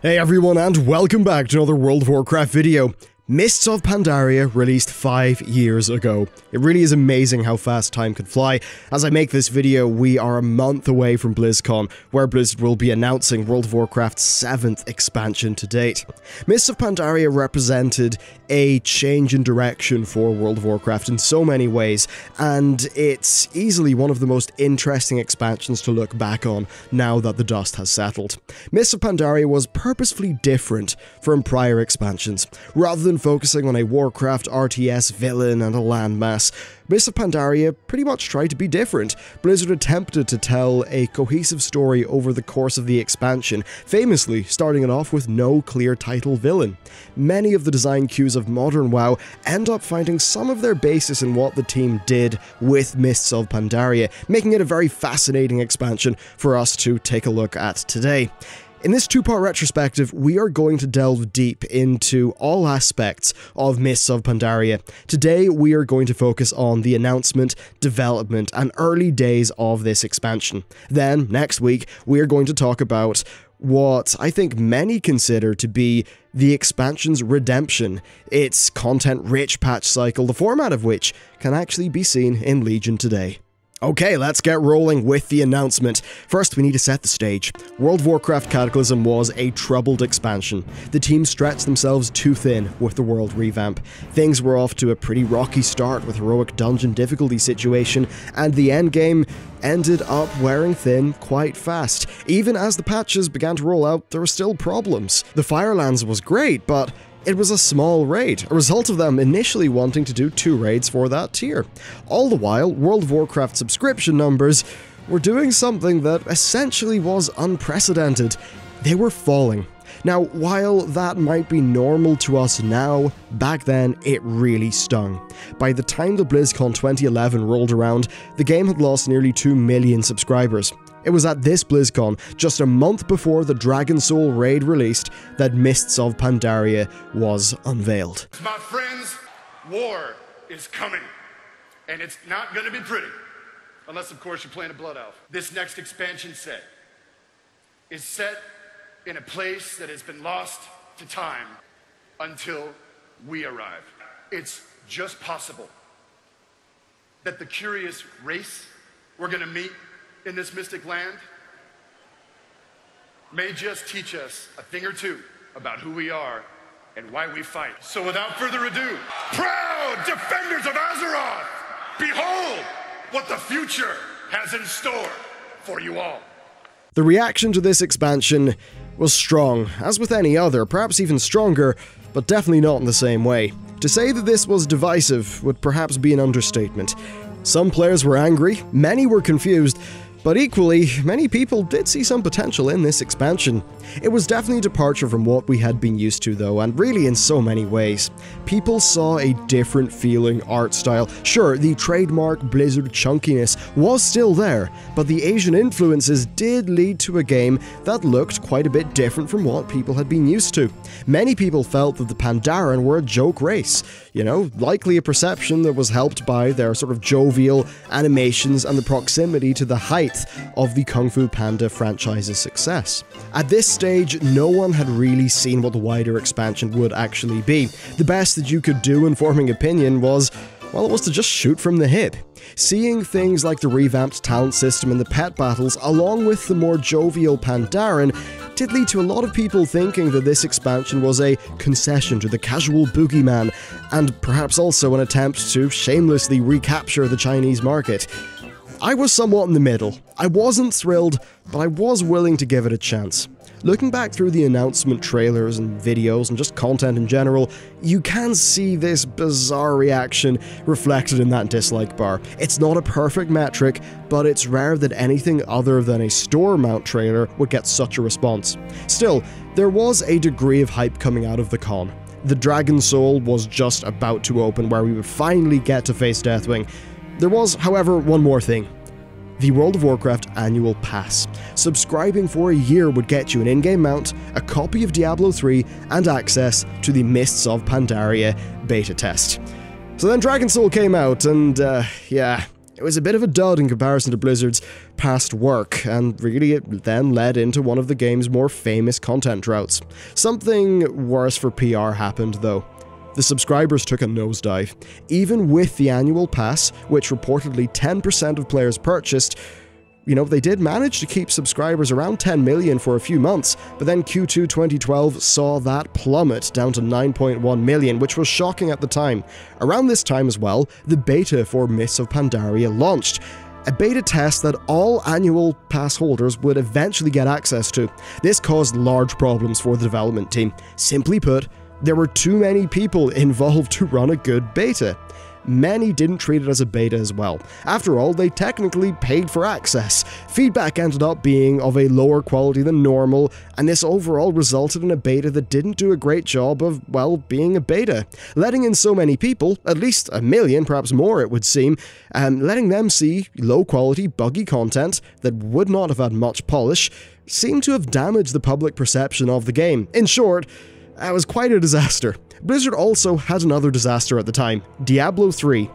Hey everyone, and welcome back to another World of Warcraft video. Mists of Pandaria released 5 years ago. It really is amazing how fast time could fly. As I make this video, we are a month away from BlizzCon, where Blizzard will be announcing World of Warcraft's 7th expansion to date. Mists of Pandaria represented a change in direction for World of Warcraft in so many ways, and it's easily one of the most interesting expansions to look back on now that the dust has settled. Mists of Pandaria was purposefully different from prior expansions. Rather than focusing on a Warcraft RTS villain and a landmass, Mists of Pandaria pretty much tried to be different. Blizzard attempted to tell a cohesive story over the course of the expansion, famously starting it off with no clear title villain. Many of the design cues of modern WoW end up finding some of their basis in what the team did with Mists of Pandaria, making it a very fascinating expansion for us to take a look at today. In this two-part retrospective, we are going to delve deep into all aspects of Mists of Pandaria. Today, we are going to focus on the announcement, development, and early days of this expansion. Then, next week, we are going to talk about what I think many consider to be the expansion's redemption, its content-rich patch cycle, the format of which can actually be seen in Legion today. Okay, let's get rolling with the announcement. First, we need to set the stage. World of Warcraft Cataclysm was a troubled expansion. The team stretched themselves too thin with the world revamp. Things were off to a pretty rocky start with heroic dungeon difficulty situation, and the endgame ended up wearing thin quite fast. Even as the patches began to roll out, there were still problems. The Firelands was great, but it was a small raid, a result of them initially wanting to do 2 raids for that tier. All the while, World of Warcraft subscription numbers were doing something that essentially was unprecedented. They were falling. Now, while that might be normal to us now, back then it really stung. By the time the BlizzCon 2011 rolled around, the game had lost nearly 2 million subscribers. It was at this BlizzCon, just a month before the Dragon Soul raid released, that Mists of Pandaria was unveiled. My friends, war is coming, and it's not going to be pretty, unless of course you're playing a Blood Elf. This next expansion set is set in a place that has been lost to time until we arrive. It's just possible that the curious race we're going to meet in this mystic land may just teach us a thing or two about who we are and why we fight. So without further ado, proud defenders of Azeroth, behold what the future has in store for you all. The reaction to this expansion was strong, as with any other, perhaps even stronger, but definitely not in the same way. To say that this was divisive would perhaps be an understatement. Some players were angry, many were confused, but equally, many people did see some potential in this expansion. It was definitely a departure from what we had been used to though, and really in so many ways. People saw a different feeling art style. Sure, the trademark Blizzard chunkiness was still there, but the Asian influences did lead to a game that looked quite a bit different from what people had been used to. Many people felt that the Pandaren were a joke race, you know, likely a perception that was helped by their sort of jovial animations and the proximity to the height of the Kung Fu Panda franchise's success. At this stage, no one had really seen what the wider expansion would actually be. The best that you could do in forming opinion was, well, it was to just shoot from the hip. Seeing things like the revamped talent system and the pet battles, along with the more jovial Pandaren, did lead to a lot of people thinking that this expansion was a concession to the casual boogeyman, and perhaps also an attempt to shamelessly recapture the Chinese market. I was somewhat in the middle. I wasn't thrilled, but I was willing to give it a chance. Looking back through the announcement trailers and videos and just content in general, you can see this bizarre reaction reflected in that dislike bar. It's not a perfect metric, but it's rare that anything other than a store mount trailer would get such a response. Still, there was a degree of hype coming out of the con. The Dragon Soul was just about to open, where we would finally get to face Deathwing. There was, however, one more thing. The World of Warcraft Annual Pass. Subscribing for a year would get you an in-game mount, a copy of Diablo 3, and access to the Mists of Pandaria beta test. So then Dragon Soul came out, and yeah, It was a bit of a dud in comparison to Blizzard's past work, and really it then led into one of the game's more famous content droughts. Something worse for PR happened, though. The subscribers took a nosedive. Even with the annual pass, which reportedly 10% of players purchased, they did manage to keep subscribers around 10 million for a few months, but then Q2 2012 saw that plummet down to 9.1 million, which was shocking at the time. Around this time as well, the beta for Mists of Pandaria launched. A beta test that all annual pass holders would eventually get access to. This caused large problems for the development team. Simply put, there were too many people involved to run a good beta. Many didn't treat it as a beta as well. After all, they technically paid for access. Feedback ended up being of a lower quality than normal, and this overall resulted in a beta that didn't do a great job of, well, being a beta. Letting in so many people, at least 1 million, perhaps more it would seem, letting them see low-quality, buggy content that would not have had much polish, seemed to have damaged the public perception of the game. In short, it was quite a disaster. Blizzard also had another disaster at the time, Diablo 3.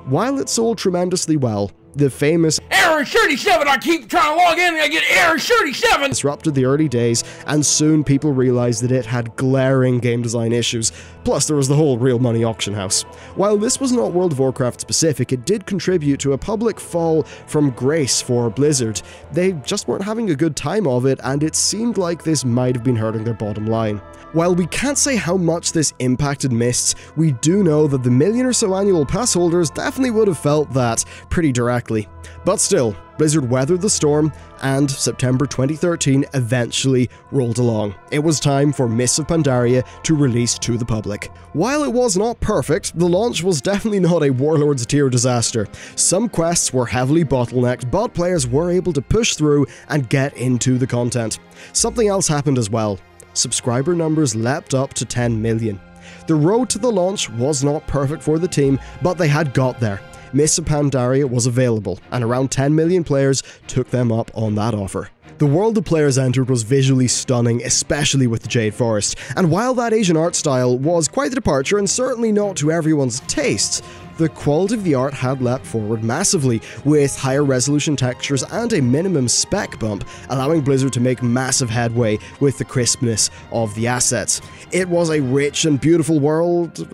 While it sold tremendously well, the famous Error 37, I keep trying to log in and I get Error 37! disrupted the early days, and soon people realized that it had glaring game design issues. Plus, there was the whole real money auction house. While this was not World of Warcraft specific, it did contribute to a public fall from grace for Blizzard. They just weren't having a good time of it, and it seemed like this might have been hurting their bottom line. While we can't say how much this impacted Mists, we do know that the million or so annual pass holders definitely would have felt that pretty directly. But still, Blizzard weathered the storm, and September 2013 eventually rolled along. It was time for Mists of Pandaria to release to the public. While it was not perfect, the launch was definitely not a Warlords tier disaster. Some quests were heavily bottlenecked, but players were able to push through and get into the content. Something else happened as well. Subscriber numbers leapt up to 10 million. The road to the launch was not perfect for the team, but they had got there. Mists of Pandaria was available, and around 10 million players took them up on that offer. The world the players entered was visually stunning, especially with the Jade Forest, and while that Asian art style was quite the departure and certainly not to everyone's tastes, the quality of the art had leapt forward massively, with higher resolution textures and a minimum spec bump, allowing Blizzard to make massive headway with the crispness of the assets. It was a rich and beautiful world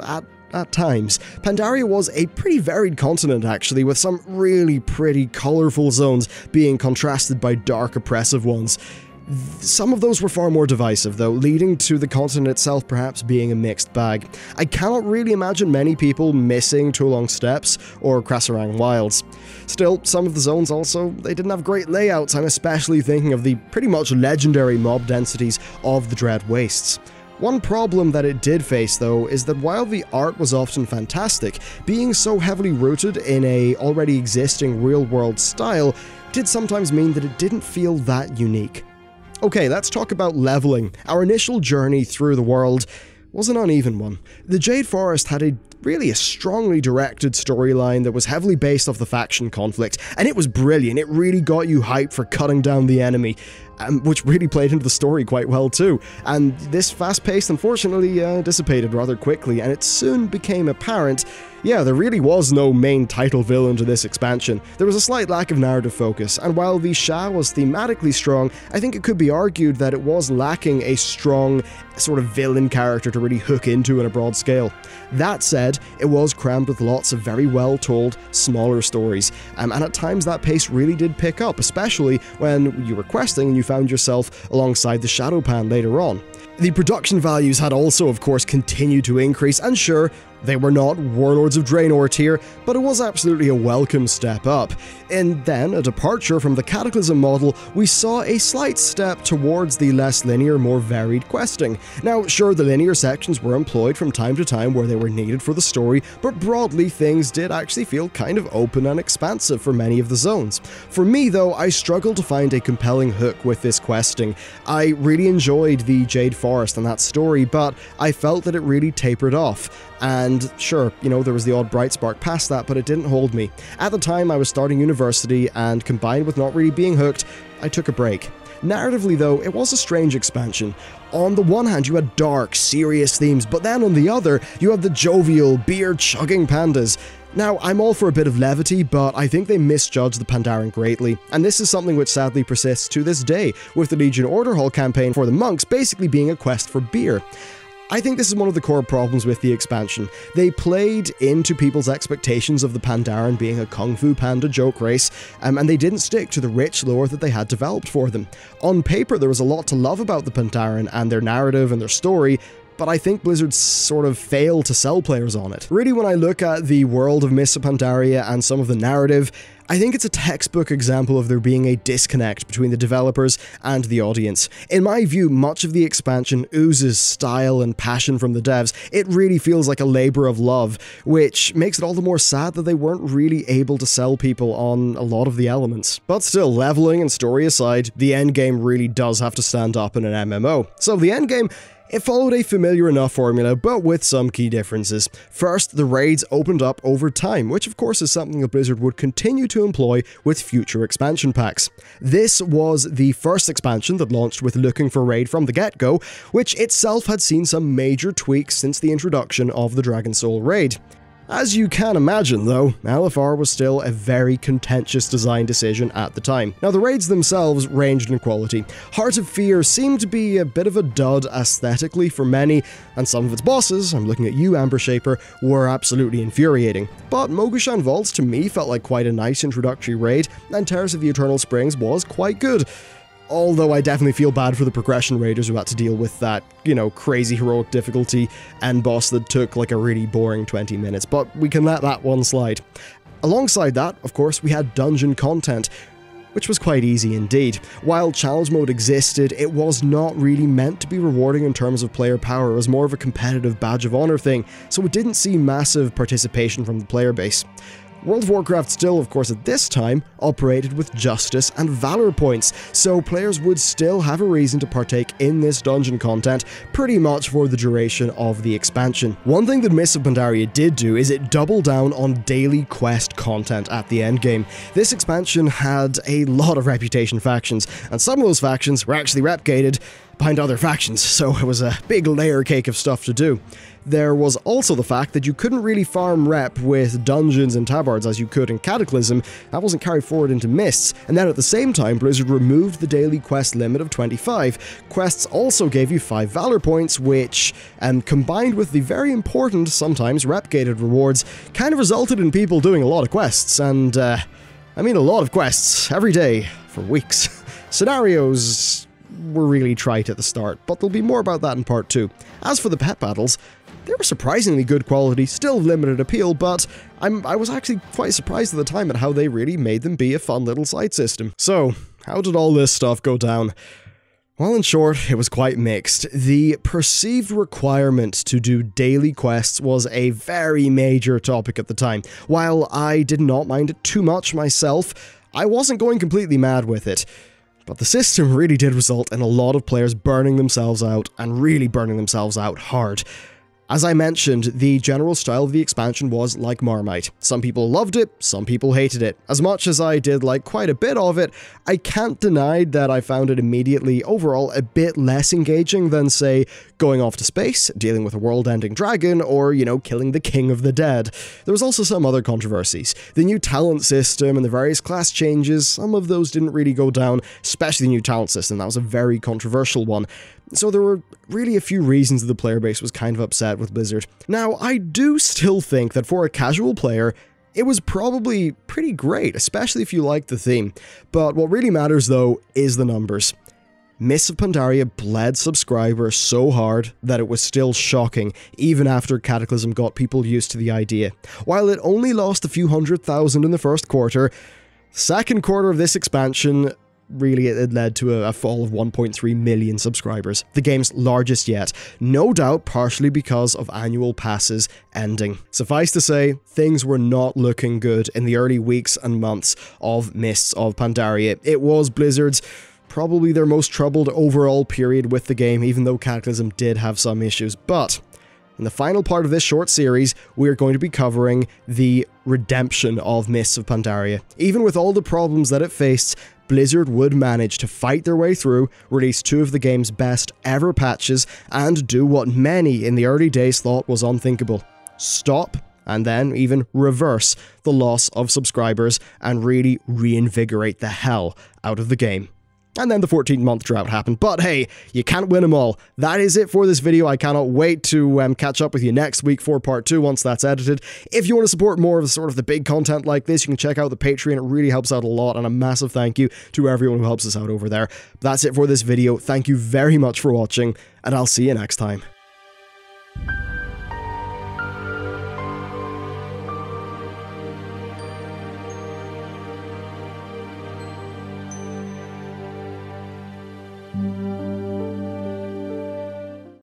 at times. Pandaria was a pretty varied continent actually, with some really pretty colourful zones being contrasted by dark oppressive ones. Some of those were far more divisive though, leading to the continent itself perhaps being a mixed bag. I cannot really imagine many people missing Tulong Steppes or Krasarang Wilds. Still, some of the zones also, they didn't have great layouts. I'm especially thinking of the pretty much legendary mob densities of the Dread Wastes. One problem that it did face though is that while the art was often fantastic, being so heavily rooted in a already existing real-world style did sometimes mean that it didn't feel that unique. Okay, let's talk about leveling. Our initial journey through the world was an uneven one. The Jade Forest had a strongly directed storyline that was heavily based off the faction conflict, and it was brilliant. It really got you hyped for cutting down the enemy, which really played into the story quite well too. And this fast pace unfortunately dissipated rather quickly, and it soon became apparent, yeah, there really was no main title villain to this expansion. There was a slight lack of narrative focus, and while the Shah was thematically strong, I think it could be argued that it was lacking a strong sort of villain character to really hook into on a broad scale. That said, it was crammed with lots of very well told, smaller stories, and at times that pace really did pick up, especially when you were questing and you found yourself alongside the Shadowpan later on. The production values had also, of course, continued to increase, and sure, they were not Warlords of Draenor tier, but it was absolutely a welcome step up. And then, a departure from the Cataclysm model, we saw a slight step towards the less linear, more varied questing. Now, sure, the linear sections were employed from time to time where they were needed for the story, but broadly things did actually feel kind of open and expansive for many of the zones. For me, though, I struggled to find a compelling hook with this questing. I really enjoyed the Jade Forest and that story, but I felt that it really tapered off. And sure, there was the odd bright spark past that, but it didn't hold me. At the time, I was starting university, and combined with not really being hooked, I took a break. Narratively though, it was a strange expansion. On the one hand, you had dark, serious themes, but then on the other, you had the jovial, beer-chugging pandas. Now, I'm all for a bit of levity, but I think they misjudged the Pandaren greatly, and this is something which sadly persists to this day, with the Legion Order Hall campaign for the monks basically being a quest for beer. I think this is one of the core problems with the expansion. They played into people's expectations of the Pandaren being a Kung Fu Panda joke race, and they didn't stick to the rich lore that they had developed for them. On paper, there was a lot to love about the Pandaren and their narrative and their story, but I think Blizzard sort of failed to sell players on it. Really, when I look at the world of Mists of Pandaria and some of the narrative, I think it's a textbook example of there being a disconnect between the developers and the audience. In my view, much of the expansion oozes style and passion from the devs. It really feels like a labor of love, which makes it all the more sad that they weren't really able to sell people on a lot of the elements. But still, leveling and story aside, the endgame really does have to stand up in an MMO. So the endgame, it followed a familiar enough formula, but with some key differences. First, the raids opened up over time, which of course is something that Blizzard would continue to employ with future expansion packs. This was the first expansion that launched with Looking for Raid from the get-go, which itself had seen some major tweaks since the introduction of the Dragon Soul raid. As you can imagine though, LFR was still a very contentious design decision at the time. Now the raids themselves ranged in quality. Heart of Fear seemed to be a bit of a dud aesthetically for many, and some of its bosses, I'm looking at you Amber Shaper, were absolutely infuriating. But Mogushan Vaults to me felt like quite a nice introductory raid, and Terrace of the Eternal Springs was quite good. Although I definitely feel bad for the progression raiders who had to deal with that, crazy heroic difficulty end boss that took like a really boring 20 minutes, but we can let that one slide. Alongside that, of course, we had dungeon content, which was quite easy indeed. While challenge mode existed, it was not really meant to be rewarding in terms of player power. It was more of a competitive badge of honor thing, so it didn't see massive participation from the player base. World of Warcraft still, of course, at this time, operated with Justice and Valor points, so players would still have a reason to partake in this dungeon content pretty much for the duration of the expansion. One thing that Mists of Pandaria did do is it doubled down on daily quest content at the endgame. This expansion had a lot of reputation factions, and some of those factions were actually replicated behind other factions, so it was a big layer cake of stuff to do. There was also the fact that you couldn't really farm rep with dungeons and tabards as you could in Cataclysm. That wasn't carried forward into Mists, and then at the same time Blizzard removed the daily quest limit of 25. Quests also gave you 5 Valor points, which, combined with the very important, sometimes rep-gated rewards, kind of resulted in people doing a lot of quests, and I mean a lot of quests, every day, for weeks. Scenarios were really trite at the start, but there'll be more about that in part 2. As for the pet battles, they were surprisingly good quality, still limited appeal, but I was actually quite surprised at the time at how they really made them be a fun little side system. So, how did all this stuff go down? Well, in short, it was quite mixed. The perceived requirement to do daily quests was a very major topic at the time. While I did not mind it too much myself, I wasn't going completely mad with it. But the system really did result in a lot of players burning themselves out, and really burning themselves out hard. As I mentioned, the general style of the expansion was like Marmite. Some people loved it, some people hated it. As much as I did like quite a bit of it, I can't deny that I found it immediately overall a bit less engaging than, say, going off to space, dealing with a world-ending dragon, or, killing the king of the dead. There was also some other controversies. The new talent system and the various class changes, some of those didn't really go down, especially the new talent system. That was a very controversial one. So there were really a few reasons that the player base was kind of upset with Blizzard. Now, I do still think that for a casual player, it was probably pretty great, especially if you like the theme. But what really matters, though, is the numbers. Mists of Pandaria bled subscribers so hard that it was still shocking, even after Cataclysm got people used to the idea. While it only lost a few 100,000 in the first quarter, second quarter of this expansion, really it led to a fall of 1.3 million subscribers, the game's largest yet, no doubt partially because of annual passes ending. Suffice to say, things were not looking good in the early weeks and months of Mists of Pandaria. It was Blizzard's probably their most troubled overall period with the game, even though Cataclysm did have some issues. But in the final part of this short series, we are going to be covering the redemption of Mists of Pandaria. Even with all the problems that it faced, Blizzard would manage to fight their way through, release 2 of the game's best ever patches, and do what many in the early days thought was unthinkable: stop and then even reverse the loss of subscribers and really reinvigorate the hell out of the game. And then the 14-month drought happened, but hey, you can't win them all. That is it for this video. I cannot wait to catch up with you next week for part 2 once that's edited. If you want to support more of the big content like this, you can check out the Patreon. It really helps out a lot, and a massive thank you to everyone who helps us out over there. That's it for this video. Thank you very much for watching, and I'll see you next time.